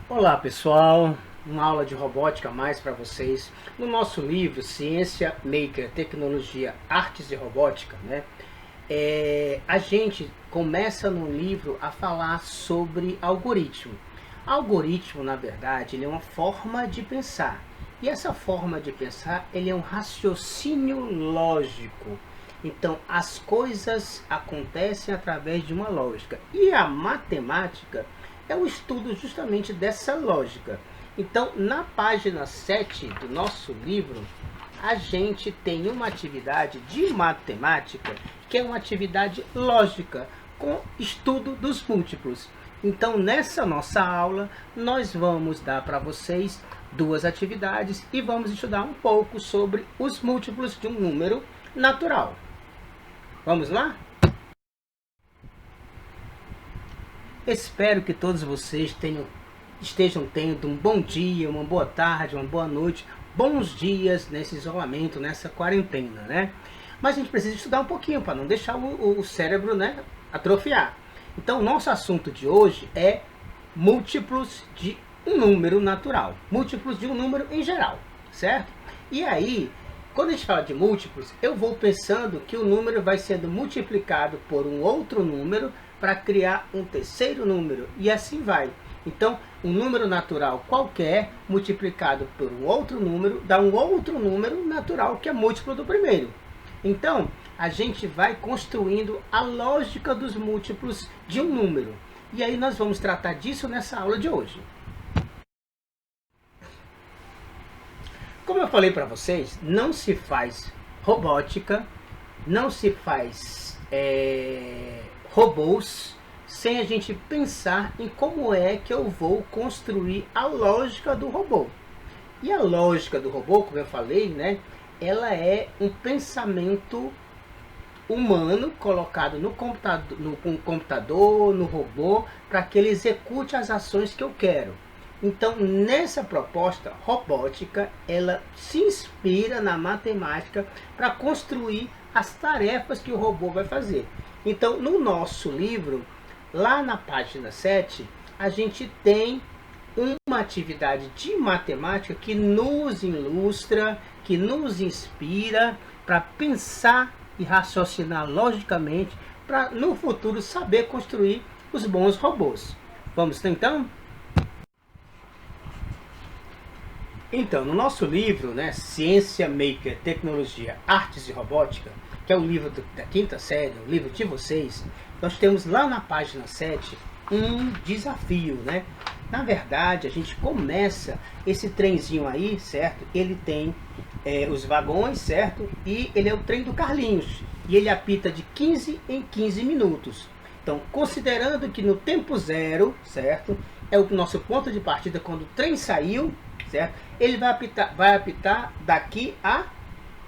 Olá pessoal, uma aula de robótica a mais para vocês. No nosso livro Ciência Maker, Tecnologia, Artes e Robótica, a gente começa no livro a falar sobre algoritmo. Algoritmo, na verdade, ele é uma forma de pensar. E essa forma de pensar, ele é um raciocínio lógico. Então, as coisas acontecem através de uma lógica. E a matemática é o estudo justamente dessa lógica. Então, na página 7 do nosso livro, a gente tem uma atividade de matemática, que é uma atividade lógica, com estudo dos múltiplos. Então, nessa nossa aula, nós vamos dar para vocês duas atividades e vamos estudar um pouco sobre os múltiplos de um número natural. Vamos lá? Espero que todos vocês estejam tendo um bom dia, uma boa tarde, uma boa noite, bons dias nesse isolamento, nessa quarentena, né? Mas a gente precisa estudar um pouquinho para não deixar o cérebro, né, atrofiar. Então, o nosso assunto de hoje é múltiplos de um número natural, múltiplos de um número em geral, certo? E aí, quando a gente fala de múltiplos, eu vou pensando que o número vai sendo multiplicado por um outro número para criar um terceiro número, e assim vai. Então, um número natural qualquer multiplicado por um outro número dá um outro número natural que é múltiplo do primeiro. Então, a gente vai construindo a lógica dos múltiplos de um número. E aí nós vamos tratar disso nessa aula de hoje. Como eu falei para vocês, não se faz robótica, não se faz robôs sem a gente pensar em como é que eu vou construir a lógica do robô. E a lógica do robô, como eu falei, né, ela é um pensamento humano colocado no computador, no robô, para que ele execute as ações que eu quero. Então, nessa proposta robótica, ela se inspira na matemática para construir as tarefas que o robô vai fazer. Então, no nosso livro, lá na página 7, a gente tem uma atividade de matemática que nos ilustra, que nos inspira para pensar e raciocinar logicamente para no futuro saber construir os bons robôs. Vamos então? Então, no nosso livro, né, Ciência Maker, Tecnologia, Artes e Robótica, que é o livro da quinta série, o livro de vocês, nós temos lá na página 7 um desafio, né? Na verdade, a gente começa esse trenzinho aí, certo? Ele tem os vagões, certo? E ele é o trem do Carlinhos. E ele apita de 15 em 15 minutos. Então, considerando que no tempo zero, certo? É o nosso ponto de partida quando o trem saiu, certo? Ele vai apitar daqui a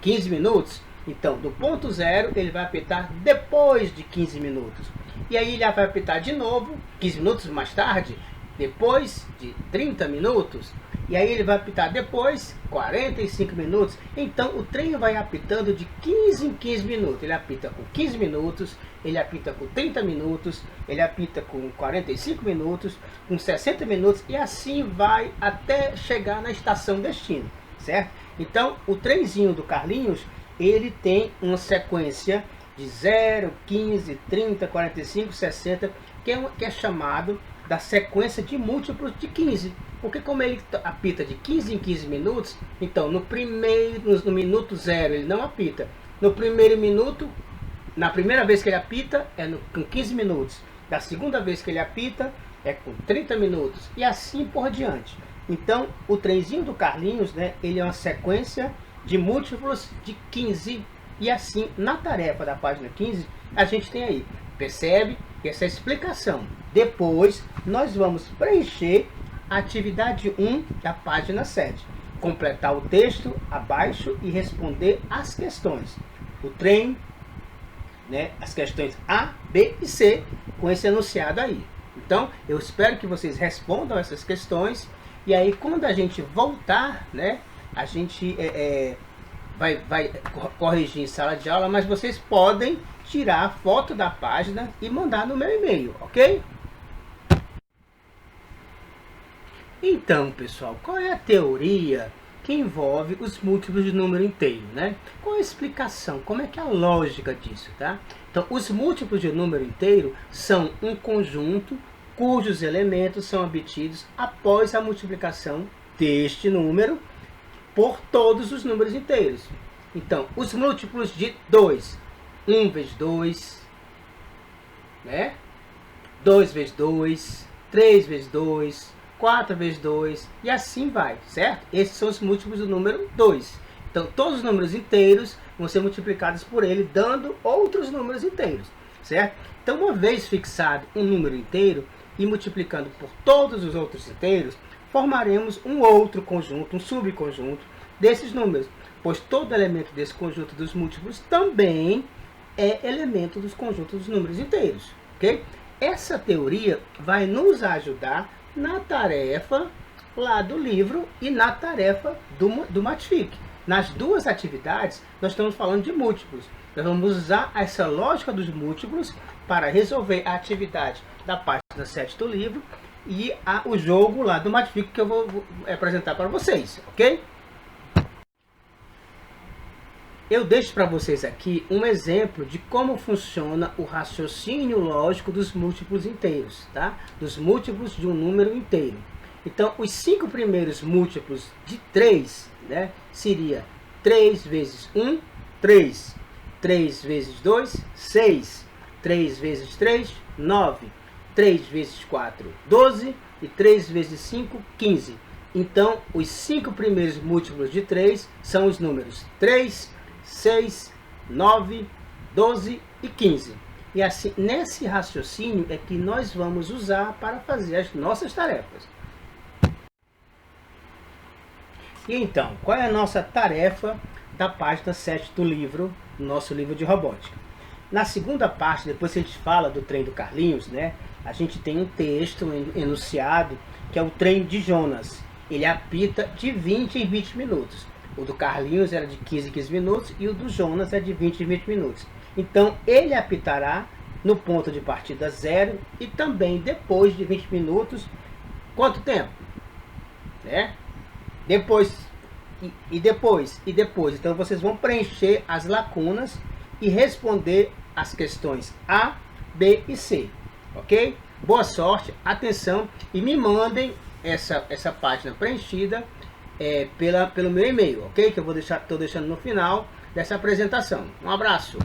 15 minutos. Então, do ponto zero, ele vai apitar depois de 15 minutos. E aí ele vai apitar de novo, 15 minutos mais tarde, depois de 30 minutos. E aí ele vai apitar depois, 45 minutos. Então, o trem vai apitando de 15 em 15 minutos. Ele apita com 15 minutos, ele apita com 30 minutos, ele apita com 45 minutos, com 60 minutos, e assim vai até chegar na estação destino, certo? Então, o trenzinho do Carlinhos, ele tem uma sequência de 0, 15, 30, 45, 60, que é chamado da sequência de múltiplos de 15. Porque como ele apita de 15 em 15 minutos, então no minuto 0 ele não apita. No primeiro minuto, na primeira vez que ele apita, com 15 minutos. Da segunda vez que ele apita, é com 30 minutos. E assim por diante. Então, o trenzinho do Carlinhos, né, ele é uma sequência de múltiplos de 15. E assim, na tarefa da página 15, a gente tem aí, percebe essa explicação. Depois, nós vamos preencher a atividade 1 da página 7. Completar o texto abaixo e responder as questões. O trem, né, as questões A, B e C, com esse enunciado aí. Então, eu espero que vocês respondam essas questões. E aí, quando a gente voltar, né, a gente vai corrigir em sala de aula, mas vocês podem tirar a foto da página e mandar no meu e-mail, ok? Então, pessoal, qual é a teoria que envolve os múltiplos de número inteiro, né? Qual é a explicação? Como é que é a lógica disso, tá? Então, os múltiplos de número inteiro são um conjunto cujos elementos são obtidos após a multiplicação deste número por todos os números inteiros. Então, os múltiplos de 2, 1 vezes 2, né? 2 vezes 2, 3 vezes 2, 4 vezes 2 e assim vai, certo? Esses são os múltiplos do número 2. Então, todos os números inteiros vão ser multiplicados por ele, dando outros números inteiros, certo? Então, uma vez fixado um número inteiro e multiplicando por todos os outros inteiros, formaremos um outro conjunto, um subconjunto desses números, pois todo elemento desse conjunto dos múltiplos também é elemento dos conjuntos dos números inteiros, ok? Essa teoria vai nos ajudar na tarefa lá do livro e na tarefa do Matific. Nas duas atividades, nós estamos falando de múltiplos. Nós vamos usar essa lógica dos múltiplos para resolver a atividade da página 7 do livro e o jogo lá do Matific que eu vou apresentar para vocês, ok? Eu deixo para vocês aqui um exemplo de como funciona o raciocínio lógico dos múltiplos inteiros, tá? Dos múltiplos de um número inteiro. Então, os 5 primeiros múltiplos de 3, né, seria 3 vezes 1, 3. 3 vezes 2, 6. 3 vezes 3, 9. 3 vezes 4, 12. E 3 vezes 5, 15. Então, os 5 primeiros múltiplos de 3 são os números 3, 6, 9, 12 e 15. E assim, nesse raciocínio é que nós vamos usar para fazer as nossas tarefas. E então, qual é a nossa tarefa da página 7 do livro, nosso livro de robótica? Na segunda parte, depois que a gente fala do trem do Carlinhos, né, a gente tem um texto enunciado que é o trem de Jonas. Ele apita de 20 em 20 minutos. O do Carlinhos era de 15 em 15 minutos e o do Jonas é de 20 em 20 minutos. Então, ele apitará no ponto de partida 0 e também depois de 20 minutos. Quanto tempo? Né? Depois, e depois. Então, vocês vão preencher as lacunas e responder as questões A, B e C. Ok? Boa sorte, atenção e me mandem essa página preenchida pelo meu e-mail, ok? Que eu estou deixando no final dessa apresentação. Um abraço.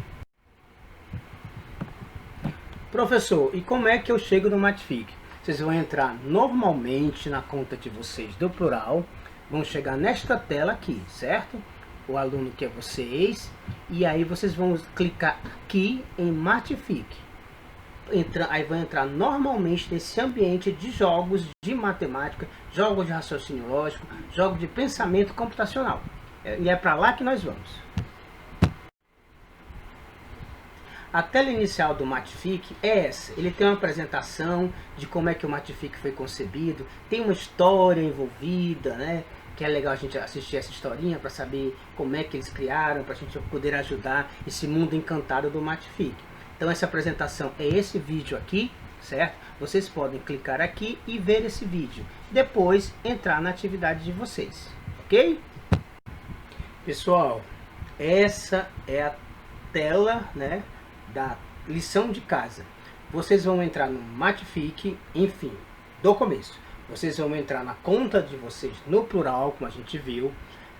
Professor, e como é que eu chego no Matific? Vocês vão entrar normalmente na conta de vocês do plural, vão chegar nesta tela aqui, certo? O aluno que é vocês, e aí vocês vão clicar aqui em Matific. Aí vai entrar normalmente nesse ambiente de jogos de matemática, jogos de raciocínio lógico, jogos de pensamento computacional. E é para lá que nós vamos. A tela inicial do Matific é essa. Ele tem uma apresentação de como é que o Matific foi concebido, tem uma história envolvida, né? Que é legal a gente assistir essa historinha para saber como é que eles criaram, para a gente poder ajudar esse mundo encantado do Matific. Então essa apresentação é esse vídeo aqui, certo? Vocês podem clicar aqui e ver esse vídeo. Depois entrar na atividade de vocês, ok? Pessoal, essa é a tela, né, da lição de casa. Vocês vão entrar no Matific, enfim, do começo. Vocês vão entrar na conta de vocês no plural, como a gente viu.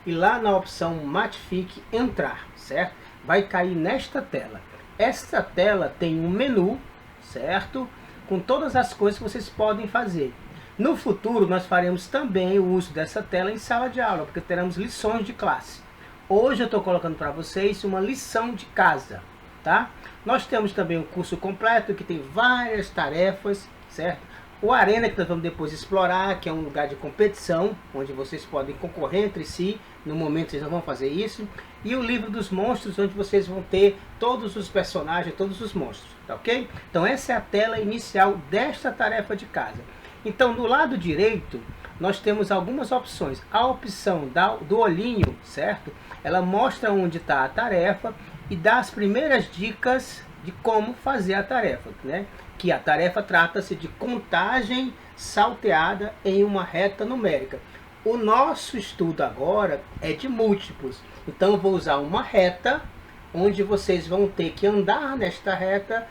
E lá na opção Matific entrar, certo? Vai cair nesta tela. Esta tela tem um menu, certo? Com todas as coisas que vocês podem fazer. No futuro, nós faremos também o uso dessa tela em sala de aula, porque teremos lições de classe. Hoje eu estou colocando para vocês uma lição de casa, tá? Nós temos também um curso completo que tem várias tarefas, certo? O Arena, que nós vamos depois explorar, que é um lugar de competição, onde vocês podem concorrer entre si. No momento vocês não vão fazer isso. E o Livro dos Monstros, onde vocês vão ter todos os personagens, todos os monstros, tá ok? Então essa é a tela inicial desta tarefa de casa. Então do lado direito, nós temos algumas opções. A opção do olhinho, certo? Ela mostra onde está a tarefa e dá as primeiras dicas de como fazer a tarefa, né? Aqui a tarefa trata-se de contagem salteada em uma reta numérica. O nosso estudo agora é de múltiplos. Então eu vou usar uma reta, onde vocês vão ter que andar nesta reta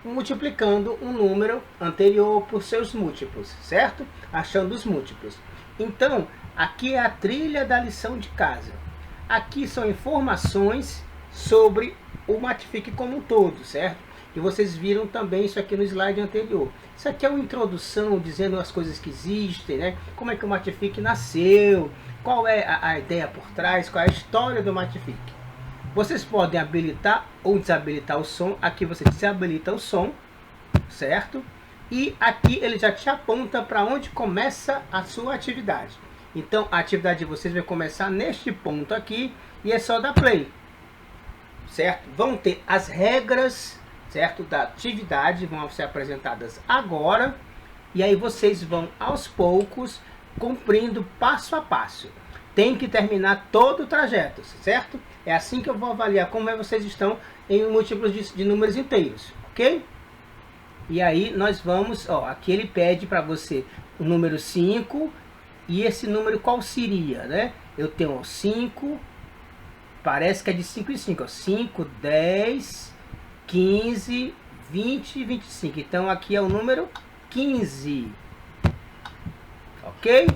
multiplicando um número anterior por seus múltiplos, certo? Achando os múltiplos. Então, aqui é a trilha da lição de casa. Aqui são informações sobre o Matific como um todo, certo? E vocês viram também isso aqui no slide anterior. Isso aqui é uma introdução dizendo as coisas que existem, né? Como é que o Matific nasceu, qual é a ideia por trás, qual é a história do Matific. Vocês podem habilitar ou desabilitar o som. Aqui você desabilita o som, certo? E aqui ele já te aponta para onde começa a sua atividade. Então a atividade de vocês vai começar neste ponto aqui e é só dar play, certo? Vão ter as regras, certo, da atividade, vão ser apresentadas agora. E aí vocês vão aos poucos cumprindo passo a passo. Tem que terminar todo o trajeto, certo? É assim que eu vou avaliar como vocês estão em múltiplos de números inteiros, ok? E aí nós vamos, ó, aqui ele pede para você o número 5, e esse número qual seria, né? Eu tenho 5, parece que é de 5 em 5, ó, 5, 10, 15, 20 e 25. Então aqui é o número 15, ok?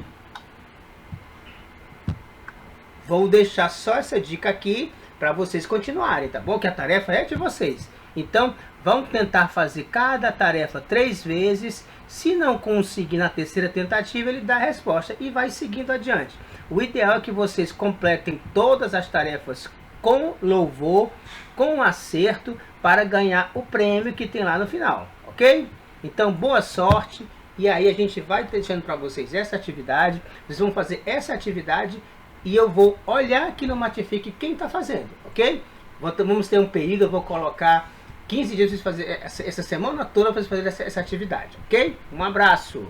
Vou deixar só essa dica aqui para vocês continuarem, tá bom? Que a tarefa é de vocês. Então, vamos tentar fazer cada tarefa 3 vezes. Se não conseguir na terceira tentativa, ele dá a resposta e vai seguindo adiante. O ideal é que vocês completem todas as tarefas com louvor, com acerto, para ganhar o prêmio que tem lá no final, ok? Então, boa sorte. E aí a gente vai deixando para vocês essa atividade. Vocês vão fazer essa atividade e eu vou olhar aqui no Matific quem está fazendo, ok? Vamos ter um período, eu vou colocar 15 dias para fazer essa semana toda para fazer essa atividade, ok? Um abraço!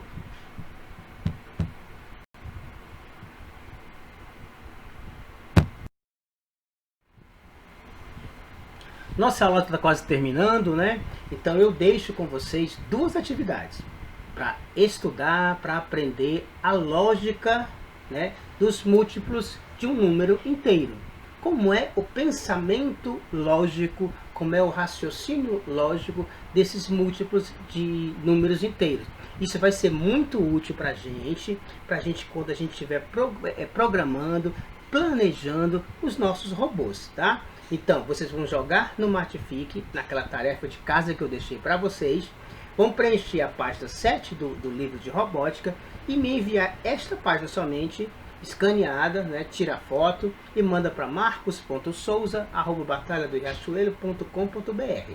Nossa aula está quase terminando, né? Então eu deixo com vocês 2 atividades para estudar, para aprender a lógica, né, dos múltiplos de um número inteiro. Como é o pensamento lógico, como é o raciocínio lógico desses múltiplos de números inteiros. Isso vai ser muito útil para a gente quando a gente estiver programando, planejando os nossos robôs, tá? Então, vocês vão jogar no Matific, naquela tarefa de casa que eu deixei para vocês, vão preencher a página 7 do livro de robótica e me enviar esta página somente, escaneada, né? Tira a foto e manda para marcos.souza@batalhadoriachuelo.com.br.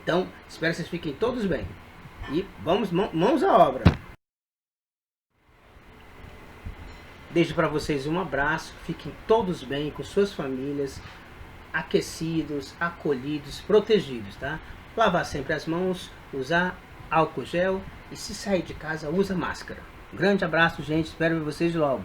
Então, espero que vocês fiquem todos bem. E vamos, mãos à obra. Deixo para vocês um abraço, fiquem todos bem com suas famílias, aquecidos, acolhidos, protegidos, tá? Lavar sempre as mãos, usar álcool gel e se sair de casa, usa máscara. Um grande abraço, gente, espero ver vocês logo.